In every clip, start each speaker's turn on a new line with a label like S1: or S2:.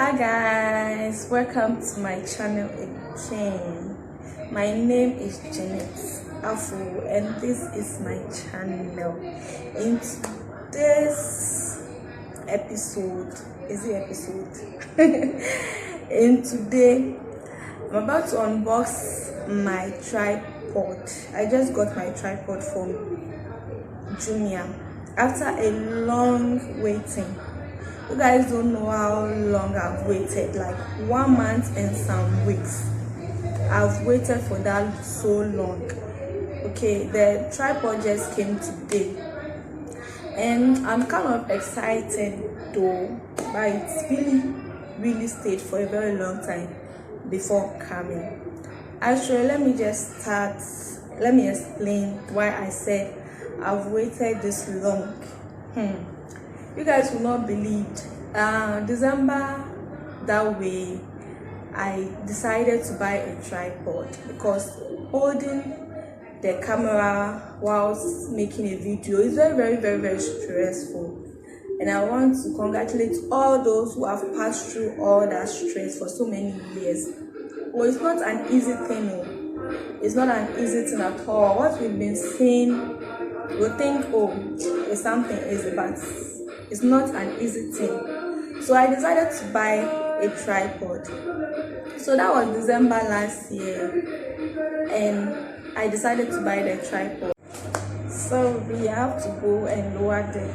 S1: Hi guys, welcome to my channel again. My name is Janet Afu and this is my channel. In today's episode, in today I'm about to unbox my tripod. I just got my tripod from Jumia after a long waiting. You guys don't know how long I've waited, like 1 month and some weeks. I've waited for that so long. Okay, the tripod just came today and I'm kind of excited though, but it's really stayed for a very long time before coming. Actually, let me explain why I said I've waited this long. You guys will not believe December that way I decided to buy a tripod because holding the camera whilst making a video is very stressful, and I want to congratulate all those who have passed through all that stress for so many years. Well, it's not an easy thing. It's not an easy thing at all. What we've been seeing, we think, oh, it's something easy, but it's not an easy thing. So I decided to buy a tripod. So that was December last year and I decided to buy the tripod. So we have to go and lower the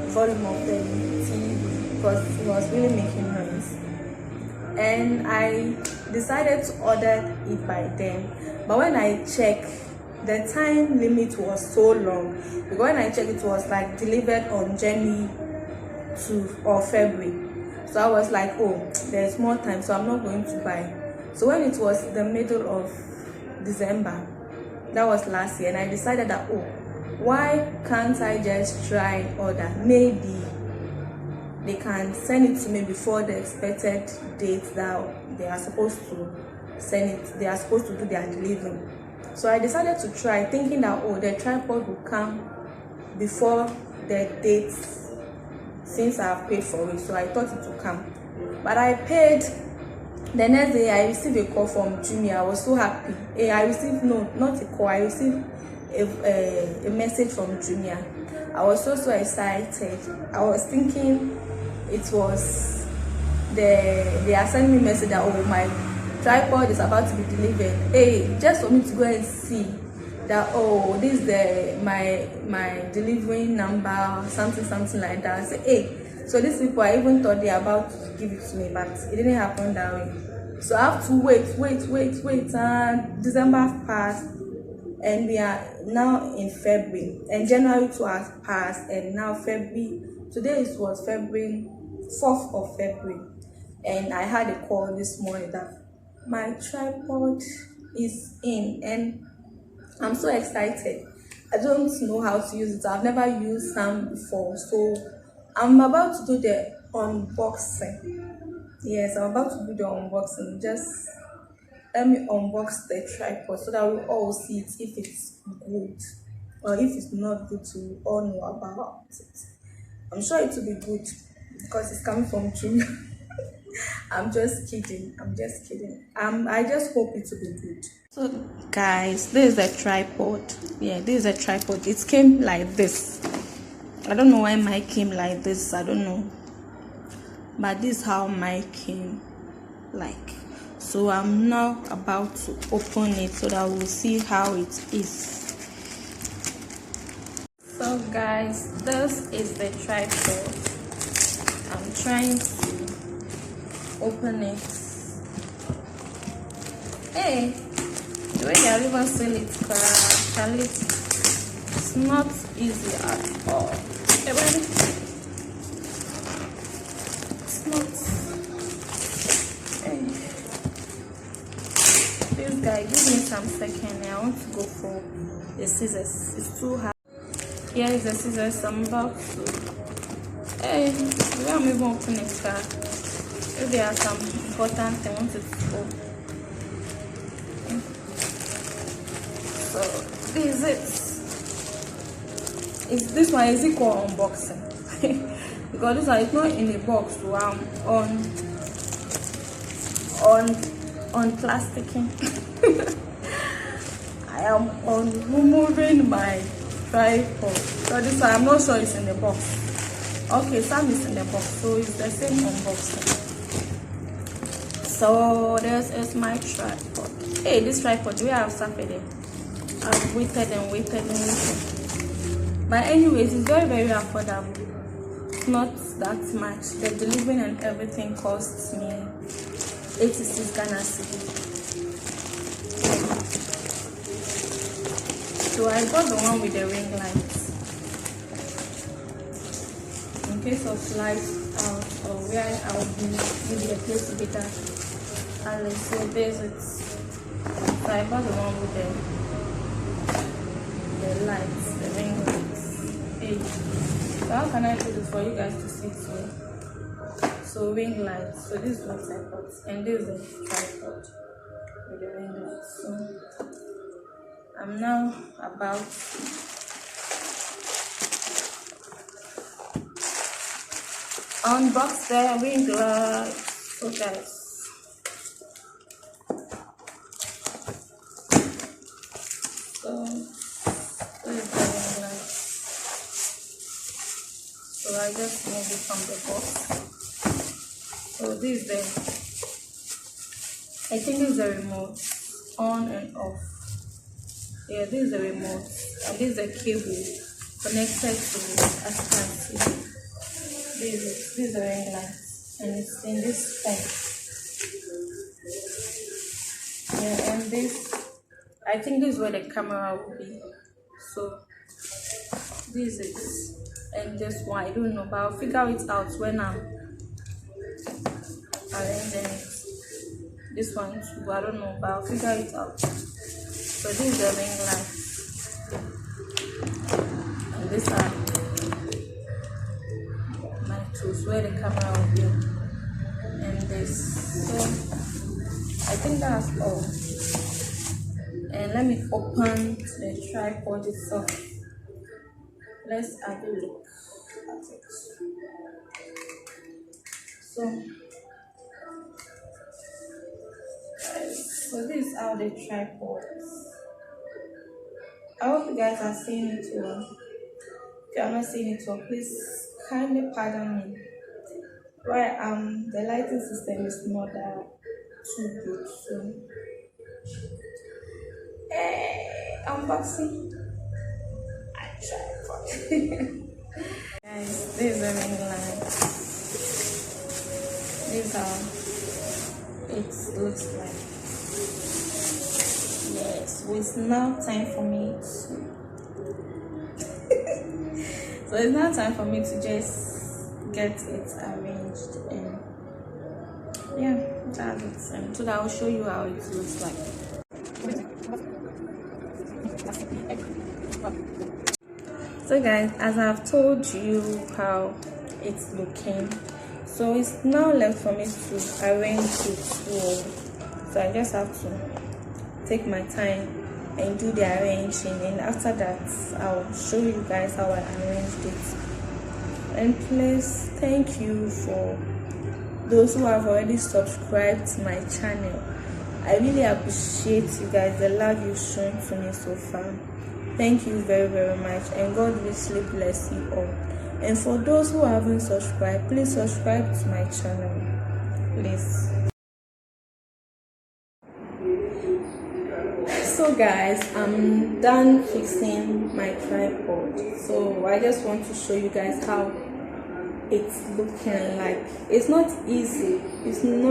S1: volume of the TV because it was really making noise. And I decided to order it by then. But when I checked, the time limit was so long because when I checked, it was like delivered on January or February. So I was like, oh, there's more time, so I'm not going to buy. So when it was the middle of December, that was last year, and I decided that, oh, why can't I just try and order? Maybe they can send it to me before the expected date that they are supposed to send it. They are supposed to do their delivery. So I decided to try, thinking that, oh, the tripod will come before the date since I have paid for it. So I thought it would come. But I paid. The next day I received a call from Jumia. I was so happy. I received, no, not a call. I received a message from Jumia. I was so excited. I was thinking it was they are sending me a message that, oh, my tripod is about to be delivered. Hey, just for me to go and see that, oh, this is my delivery number, something like that. I said, hey, so these people, I even thought they are about to give it to me, but it didn't happen that way. So I have to wait. December passed and we are now in February, and January 2 has passed, and now February. Today was February 4th of February, and I had a call this morning that my tripod is in, and I'm so excited. I don't know how to use it. I've never used some before, so I'm about to do the unboxing. Yes, I'm about to do the unboxing. Just let me unbox the tripod so that we all see it, if it's good or if it's not good, to all know about it. I'm sure it will be good because it's coming from Jumia. I'm just kidding. I just hope it will be good. So guys, this is the tripod. Yeah, this is a tripod. It came like this. I don't know why mine came like this. I don't know, but this is how mine came like. So I'm now about to open it so that we'll see how it is. So guys, this is the tripod. I'm trying to open it. Hey, the way they are even selling it, it's not easy at all. Hey, ready? It's not. Hey. This guy, give me some second. I want to go for the scissors. It's too hard. Here is the scissors. I'm about to. Hey, we are even opening it. If there are some important things I want to go. So this is it. This one is equal unboxing because this one is not in the box, so I'm on plasticking. I am on removing my tripod. So this one, I'm not sure it's in the box. Okay, some is in the box, so it's the same unboxing. So this is my tripod. Hey, this tripod, do we have something there? I've waited and waited and waited. But anyways, it's very, very affordable. It's not that much. The delivery and everything costs me 86 Ghana cedis. So I got the one with the ring lights. In case of lights out or where I will be maybe a place to be that. So there's it. So I bought the one with the lights, the ring lights. Hey. So how can I do this for you guys to see so ring lights. So this is what I bought, and this is the tripod with the ring lights. So I'm now about unbox the ring lights. So guys, so I just moved it from the box. So this is the, I think this is the remote, on and off. Yeah, this is the remote, and this is the cable connected to it, as you can see. This is the ring light, and it's in this pen. Yeah, and this, I think this is where the camera will be. So this is, and this one I don't know, but I'll figure it out when I'm arranging it. This one too, I don't know, but I'll figure it out. So this is the ring light, and these are my tools where the camera will be, and this. So I think that's all. And let me open the tripod itself. Let's have a look at it. So this is how the tripod is. I hope you guys are seeing it well. If you are not seeing it well, please kindly pardon me. Right, the lighting system is not that too good, so unboxing. I tripod. Guys, this is the ring light. This is how it looks like. Yes, so it's now time for me to so it's now time for me to just get it arranged, and yeah, that's it. And so that I'll show you how it looks like. So guys, as I've told you how it's looking, so it's now left for me to arrange it. So I just have to take my time and do the arranging, and after that I'll show you guys how I arranged it. And please, thank you for those who have already subscribed to my channel. I really appreciate you guys, the love you've shown to me so far. Thank you very, very much, and God richly bless you all. And for those who haven't subscribed, please subscribe to my channel, please. So guys, I'm done fixing my tripod. So I just want to show you guys how it's looking like. It's not easy fixing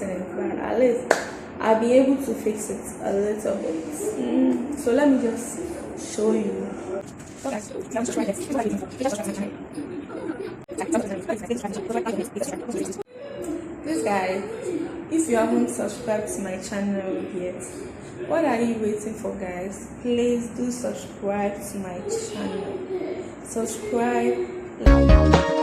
S1: it, but at least I'll be able to fix it a little bit. So let me just show you. This guy, if you haven't subscribed to my channel yet, what are you waiting for, guys? Please do subscribe to my channel. Subscribe now.